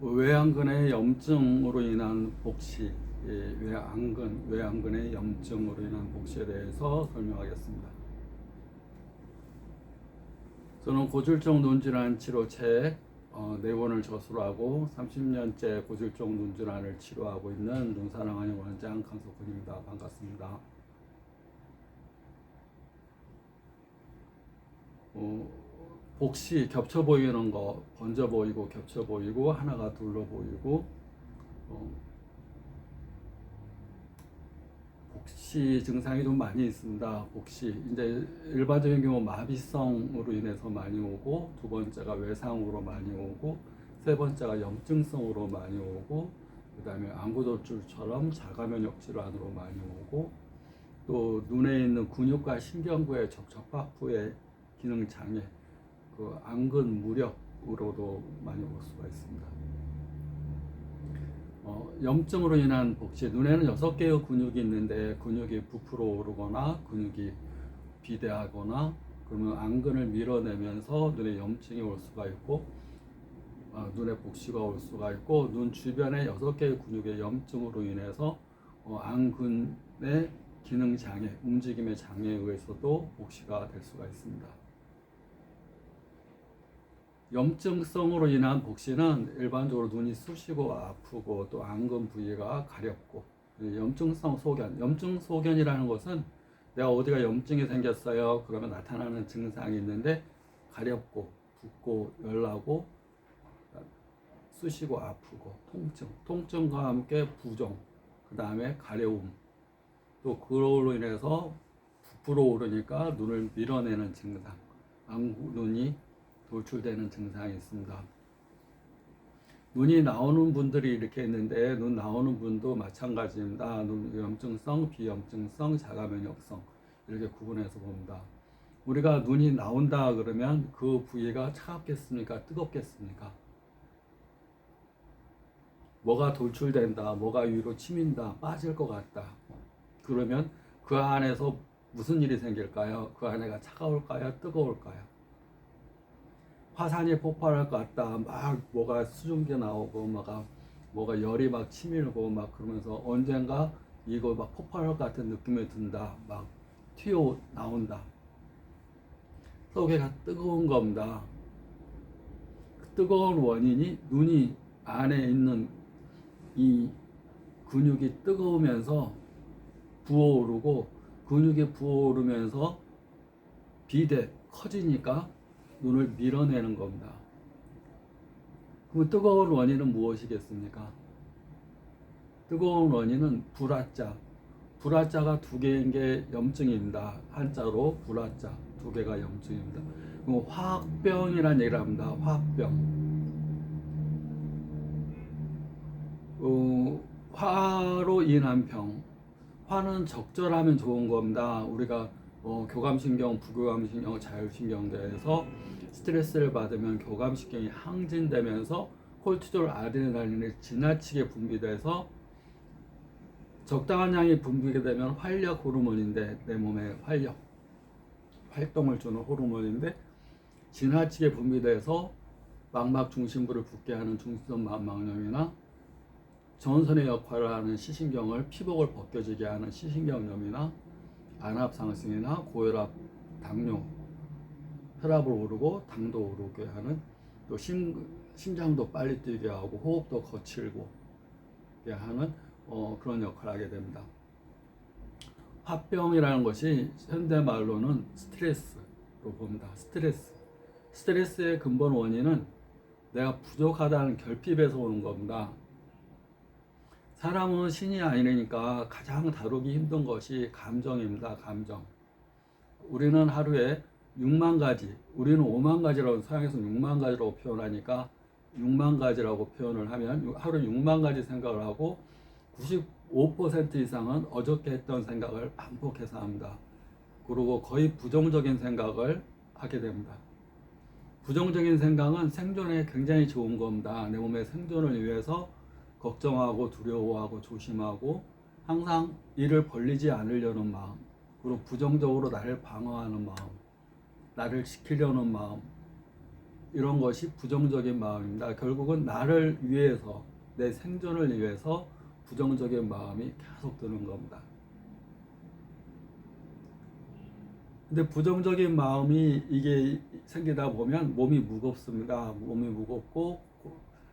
외안근의 염증으로 인한 복시, 외안근의 염증으로 인한 복시에 대해서 설명하겠습니다. 저는 고질적 눈질환 치료책 4권을 저술하고 30년째 고질적 눈질환을 치료하고 있는 눈사랑하는 원장 강석훈입니다. 반갑습니다. 복시, 겹쳐 보이는 거, 번져 보이고 겹쳐 보이고 하나가 둘러 보이고 복시 증상이 좀 많이 있습니다. 복시 이제 일반적인 경우 마비성으로 인해서 많이 오고, 두 번째가 외상으로 많이 오고, 세 번째가 염증성으로 많이 오고, 그 다음에 안구돌출처럼 자가면역 질환으로 많이 오고, 또 눈에 있는 근육과 신경부의 접촉 후의 기능 장애, 그 안근 무력으로도 많이 올 수가 있습니다. 염증으로 인한 복시, 눈에는 6개의 근육이 있는데 근육이 부풀어 오르거나 근육이 비대하거나 그러면 안근을 밀어내면서 눈에 염증이 올 수가 있고, 눈에 복시가 올 수가 있고, 눈 주변에 6개의 근육의 염증으로 인해서 안근의 기능 장애, 움직임의 장애에 의해서도 복시가 될 수가 있습니다. 염증성으로 인한 복시는 일반적으로 눈이 쑤시고 아프고 또 안근 부위가 가렵고, 염증성 소견, 염증 소견이라는 것은 내가 어디가 염증이 생겼어요 그러면 나타나는 증상이 있는데, 가렵고 붓고 열나고 쑤시고 아프고 통증과 함께 부종, 그 다음에 가려움, 또 그걸로 인해서 부풀어 오르니까 눈을 밀어내는 증상, 눈이 돌출되는 증상이 있습니다. 눈이 나오는 분들이 이렇게 있는데, 눈 나오는 분도 마찬가지입니다. 눈 염증성, 비염증성, 자가면역성, 이렇게 구분해서 봅니다. 우리가 눈이 나온다 그러면 그 부위가 차갑겠습니까? 뜨겁겠습니까? 뭐가 돌출된다, 뭐가 위로 치민다, 빠질 것 같다 그러면 그 안에서 무슨 일이 생길까요? 그 안에가 차가울까요? 뜨거울까요? 화산이 폭발할 것 같다, 막 뭐가 수증기 나오고 뭐가 열이 막 치밀고 막 그러면서 언젠가 이거 막 폭발할 것 같은 느낌이 든다, 막 튀어 나온다, 속에가 뜨거운 겁니다. 그 뜨거운 원인이 눈이 안에 있는 이 근육이 뜨거우면서 부어오르고, 근육이 부어오르면서 비대 커지니까 눈을 밀어내는 겁니다. 그럼 뜨거운 원인은 무엇이겠습니까? 뜨거운 원인은 불화자, 불화자가 2개인 게 염증입니다. 한자로 불화자 2개가 염증입니다. 그럼 화학병이라는 얘기를 합니다. 화학병. 화로 인한 병, 화는 적절하면 좋은 겁니다. 우리가 교감신경, 부교감신경, 자율신경대에서 스트레스를 받으면 교감신경이 항진되면서 콜티졸, 아드레날린이 지나치게 분비돼서 적당한 양이 분비게 되면 활력 호르몬인데, 내 몸에 활동을 주는 호르몬인데, 지나치게 분비돼서 망막 중심부를 붓게 하는 중심선 망막염이나 전선의 역할을 하는 시신경을, 피복을 벗겨지게 하는 시신경염이나 안압상승이나 고혈압, 당뇨, 혈압을 오르고 당도 오르게 하는, 또 심장도 빨리 뛰게 하고 호흡도 거칠고 하는 그런 역할을 하게 됩니다. 화병이라는 것이 현대말로는 스트레스로 봅니다. 스트레스의 근본 원인은 내가 부족하다는 결핍에서 오는 겁니다. 사람은 신이 아니니까 가장 다루기 힘든 것이 감정입니다. 감정. 우리는 하루에 6만 가지, 우리는 5만 가지라고, 서양에서 6만 가지라고 표현하니까 6만 가지라고 표현을 하면 하루 6만 가지 생각을 하고 95% 이상은 어저께 했던 생각을 반복해서 합니다. 그리고 거의 부정적인 생각을 하게 됩니다. 부정적인 생각은 생존에 굉장히 좋은 겁니다. 내 몸의 생존을 위해서 걱정하고 두려워하고 조심하고 항상 일을 벌리지 않으려는 마음, 그리고 부정적으로 나를 방어하는 마음, 나를 지키려는 마음, 이런 것이 부정적인 마음입니다. 결국은 나를 위해서, 내 생존을 위해서 부정적인 마음이 계속 드는 겁니다. 근데 부정적인 마음이 이게 생기다 보면 몸이 무겁습니다. 몸이 무겁고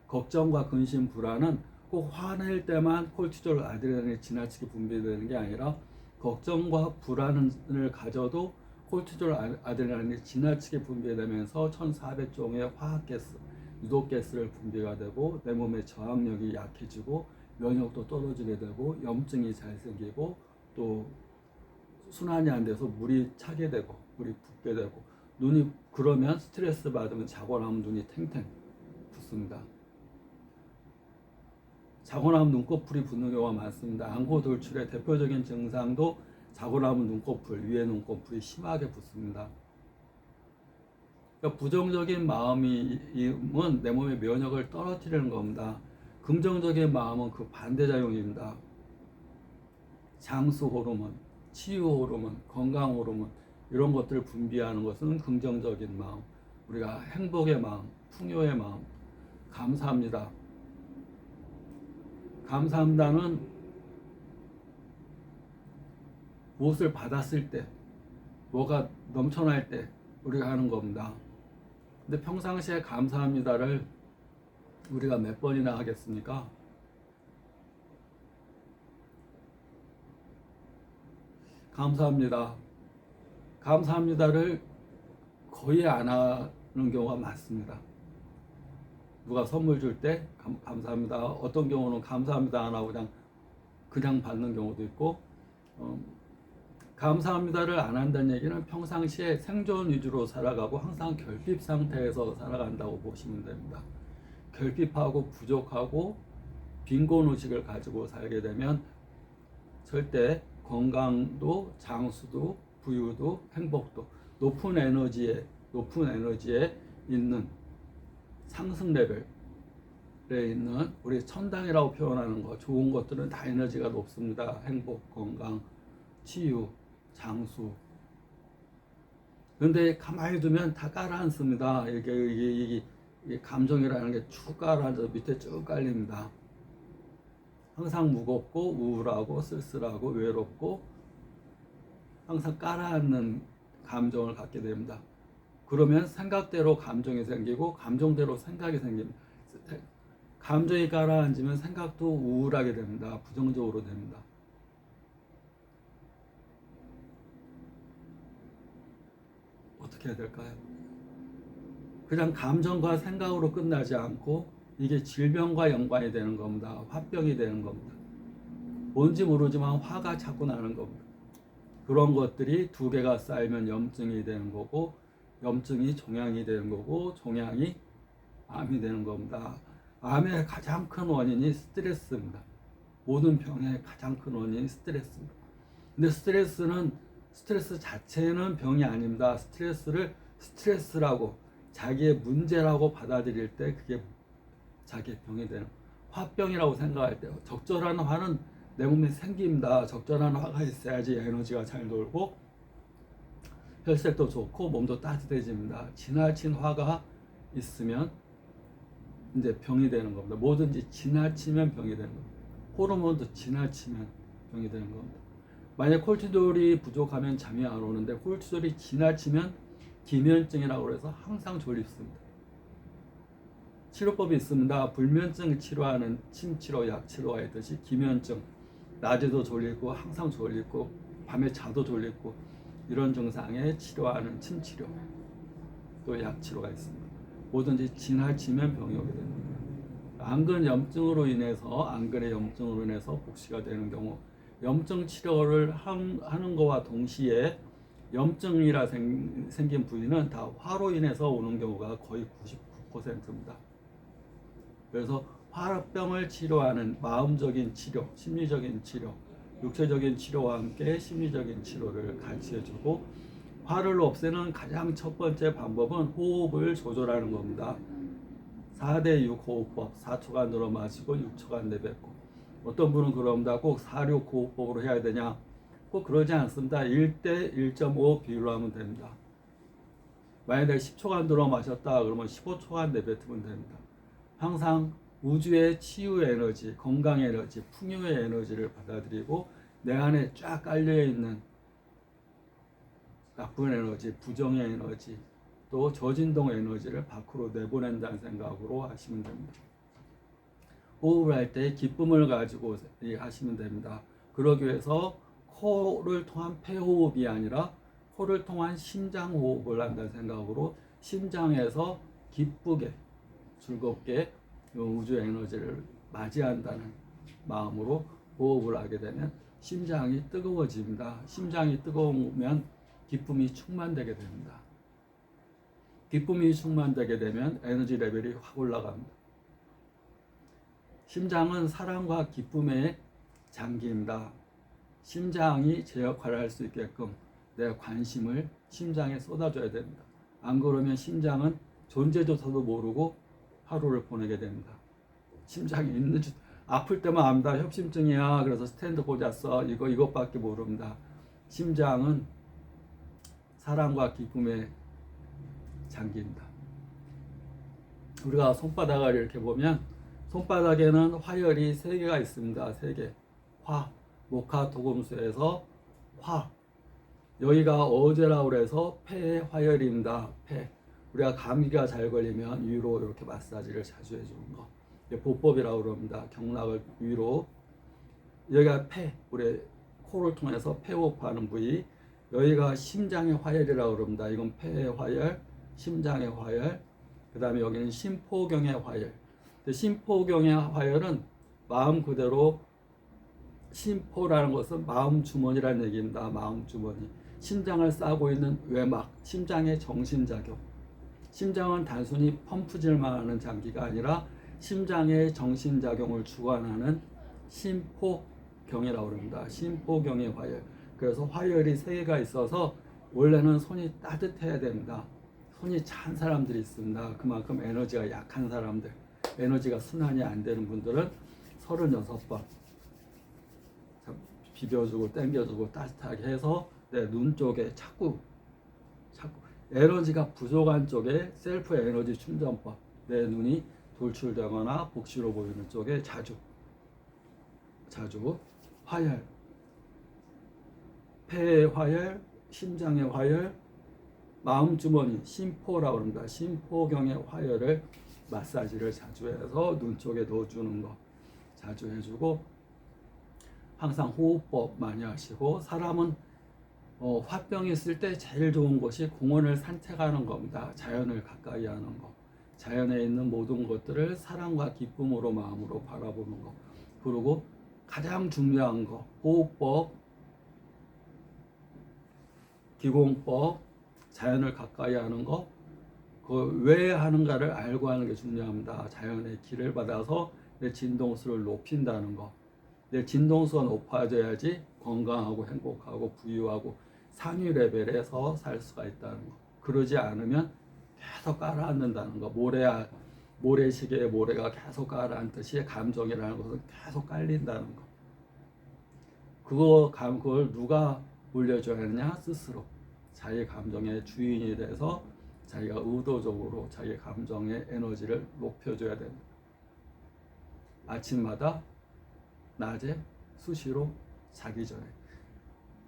걱정과 근심, 불안은 꼭 화낼 때만 콜티졸, 아드레날린이 지나치게 분비되는 게 아니라 걱정과 불안을 가져도 콜티졸, 아드레날린이 지나치게 분비되면서 1400종의 화학가스, 유독가스를 분비가 되고 내 몸의 저항력이 약해지고 면역도 떨어지게 되고 염증이 잘 생기고 또 순환이 안 돼서 물이 차게 되고 물이 붓게 되고 눈이, 그러면 스트레스 받으면 자고 나면 눈이 탱탱 붓습니다. 자고 나면 눈꺼풀이 붓는 경우가 많습니다. 안구 돌출의 대표적인 증상도 자고 나면 눈꺼풀, 위에 눈꺼풀이 심하게 붓습니다. 그러니까 부정적인 마음은 내 몸의 면역을 떨어뜨리는 겁니다. 긍정적인 마음은 그 반대작용입니다. 장수 호르몬, 치유 호르몬, 건강 호르몬, 이런 것들을 분비하는 것은 긍정적인 마음, 우리가 행복의 마음, 풍요의 마음, 감사합니다. 감사합니다는 무엇을 받았을 때, 뭐가 넘쳐날 때 우리가 하는 겁니다. 근데 평상시에 감사합니다를 우리가 몇 번이나 하겠습니까? 감사합니다. 감사합니다를 거의 안 하는 경우가 많습니다. 누가 선물 줄 때 감사합니다. 어떤 경우는 감사합니다 안 하고 그냥 받는 경우도 있고, 감사합니다를 안 한다는 얘기는 평상시에 생존 위주로 살아가고 항상 결핍 상태에서 살아간다고 보시면 됩니다. 결핍하고 부족하고 빈곤 의식을 가지고 살게 되면 절대 건강도, 장수도, 부유도, 행복도, 높은 에너지에 있는 상승 레벨에 있는 우리 천당이라고 표현하는 것, 좋은 것들은 다 에너지가 높습니다. 행복, 건강, 치유, 장수. 근데 가만히 두면 다 깔아앉습니다. 이게 감정이라는 게 쭉 깔아앉아 밑에 쭉 깔립니다. 항상 무겁고 우울하고 쓸쓸하고 외롭고 항상 깔아앉는 감정을 갖게 됩니다. 그러면 생각대로 감정이 생기고 감정대로 생각이 생깁니다. 감정이 가라앉으면 생각도 우울하게 됩니다. 부정적으로 됩니다. 어떻게 해야 될까요? 그냥 감정과 생각으로 끝나지 않고 이게 질병과 연관이 되는 겁니다. 화병이 되는 겁니다. 뭔지 모르지만 화가 자꾸 나는 겁니다. 그런 것들이 두 개가 쌓이면 염증이 되는 거고, 염증이 종양이 되는 거고, 종양이 암이 되는 겁니다. 암의 가장 큰 원인이 스트레스입니다. 모든 병의 가장 큰 원인이 스트레스입니다. 근데 스트레스 자체는 병이 아닙니다. 스트레스를 스트레스라고, 자기의 문제라고 받아들일 때 그게 자기의 병이 되는, 화병이라고 생각할 때, 적절한 화는 내 몸에 생깁니다. 적절한 화가 있어야지 에너지가 잘 돌고 혈색도 좋고 몸도 따뜻해집니다. 지나친 화가 있으면 이제 병이 되는 겁니다. 뭐든지 지나치면 병이 되는 겁니다. 호르몬도 지나치면 병이 되는 겁니다. 만약 콜티졸이 부족하면 잠이 안 오는데 콜티졸이 지나치면 기면증이라고 해서 항상 졸립습니다. 치료법이 있습니다. 불면증 치료하는 침치료, 약치료가 있듯이 기면증, 낮에도 졸리고 항상 졸리고 밤에 자도 졸리고 이런 증상에 치료하는 침치료 또 약치료가 있습니다. 뭐든지 지나치면 병이 오게 됩니다. 안근의 염증으로 인해서 복시가 되는 경우, 염증 치료를 하는 것과 동시에 염증이라 생긴 부위는 다 화로 인해서 오는 경우가 거의 99%입니다. 그래서 화병을 치료하는 마음적인 치료, 심리적인 치료, 육체적인 치료와 함께 심리적인 치료를 같이 해주고, 화를 없애는 가장 첫 번째 방법은 호흡을 조절하는 겁니다. 4대6 호흡법, 4초간 들어 마시고 6초간 내뱉고. 어떤 분은 그럽니다. 꼭 4-6 호흡법으로 해야 되냐? 꼭 그러지 않습니다. 1대 1.5 비율로 하면 됩니다. 만약에 10초간 들어 마셨다 그러면 15초간 내뱉으면 됩니다. 항상 우주의 치유의 에너지, 건강의 에너지, 풍요의 에너지를 받아들이고 내 안에 쫙 깔려있는 나쁜 에너지, 부정의 에너지, 또 저진동 에너지를 밖으로 내보낸다는 생각으로 하시면 됩니다. 호흡을 할 때 기쁨을 가지고 하시면 됩니다. 그러기 위해서 코를 통한 폐호흡이 아니라 코를 통한 심장호흡을 한다는 생각으로 심장에서 기쁘게 즐겁게 우주 에너지를 맞이한다는 마음으로 호흡을 하게 되면 심장이 뜨거워집니다. 심장이 뜨거우면 기쁨이 충만되게 됩니다. 기쁨이 충만되게 되면 에너지 레벨이 확 올라갑니다. 심장은 사랑과 기쁨의 장기입니다. 심장이 제 역할을 할 수 있게끔 내 관심을 심장에 쏟아줘야 됩니다. 안 그러면 심장은 존재조차도 모르고 하루를 보내게 됩니다. 심장이 있는 줄 아플 때만 압니다. 협심증이야. 그래서 스탠드 꽂았어. 이것밖에 모릅니다. 심장은 사랑과 기쁨의 장기입니다. 우리가 손바닥을 이렇게 보면 손바닥에는 화열이 3개가 있습니다. 3개. 화, 목화, 토금수에서 화. 여기가 어제라고 해서 폐의 화열입니다. 폐. 우리가 감기가 잘 걸리면 위로 이렇게 마사지를 자주 해주는 거. 보법이라고 그럽니다. 경락을 위로. 여기가 폐. 우리 코를 통해서 폐호흡하는 부위. 여기가 심장의 화열이라고 그럽니다. 이건 폐의 화열, 심장의 화열. 그 다음에 여기는 심포경의 화열. 심포경의 화열은 마음 그대로 심포라는 것은 마음 주머니라는 얘기입니다. 마음 주머니. 심장을 싸고 있는 외막, 심장의 정신작용. 심장은 단순히 펌프질만 하는 장기가 아니라 심장의 정신작용을 주관하는 심포경이라고 합니다. 심포경의 화열. 그래서 화열이 3개가 있어서 원래는 손이 따뜻해야 됩니다. 손이 찬 사람들이 있습니다. 그만큼 에너지가 약한 사람들, 에너지가 순환이 안 되는 분들은 36번 비벼주고 당겨주고 따뜻하게 해서 내 눈 쪽에 자꾸 에너지가 부족한 쪽에 셀프 에너지 충전법, 내 눈이 돌출되거나 복시로 보이는 쪽에 자주 화열, 폐의 화열, 심장의 화열, 마음 주머니, 심포라고 합니다. 심포경의 화열을 마사지를 자주 해서 눈 쪽에 넣어주는 거 자주 해주고, 항상 호흡법 많이 하시고, 사람은 화병이 있을 때 제일 좋은 것이 공원을 산책하는 겁니다. 자연을 가까이 하는 거, 자연에 있는 모든 것들을 사랑과 기쁨으로 마음으로 바라보는 거, 그리고 가장 중요한 거 호흡법, 기공법, 자연을 가까이 하는 거, 그 왜 하는가를 알고 하는 게 중요합니다. 자연의 길을 받아서 내 진동수를 높인다는 거. 내 진동수가 높아져야지 건강하고 행복하고 부유하고 상위 레벨에서 살 수가 있다는 거. 그러지 않으면 계속 깔아앉는다는 거. 모래시계에 모래가 계속 깔아앉듯이 감정이라는 것은 계속 깔린다는 거. 그걸 누가 물려줘야 하느냐? 스스로. 자기 감정의 주인이 돼서 자기가 의도적으로 자기 감정의 에너지를 높여줘야 됩니다. 아침마다, 낮에, 수시로, 자기 전에.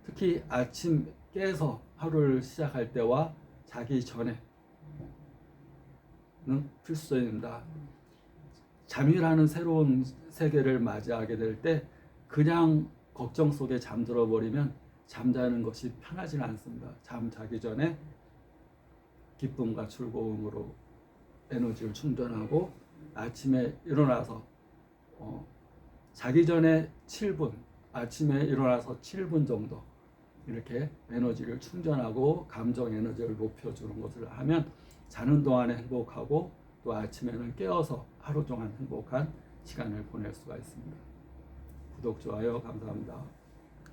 특히 아침 깨서 하루를 시작할 때와 자기 전에는 필수입니다. 잠이라는 새로운 세계를 맞이하게 될 때 그냥 걱정 속에 잠들어 버리면 잠자는 것이 편하지는 않습니다. 잠자기 전에 기쁨과 즐거움으로 에너지를 충전하고, 아침에 일어나서 자기 전에 7분, 아침에 일어나서 7분 정도 이렇게 에너지를 충전하고 감정 에너지를 높여주는 것을 하면 자는 동안에 행복하고 또 아침에는 깨어서 하루 동안 행복한 시간을 보낼 수가 있습니다. 구독, 좋아요 감사합니다.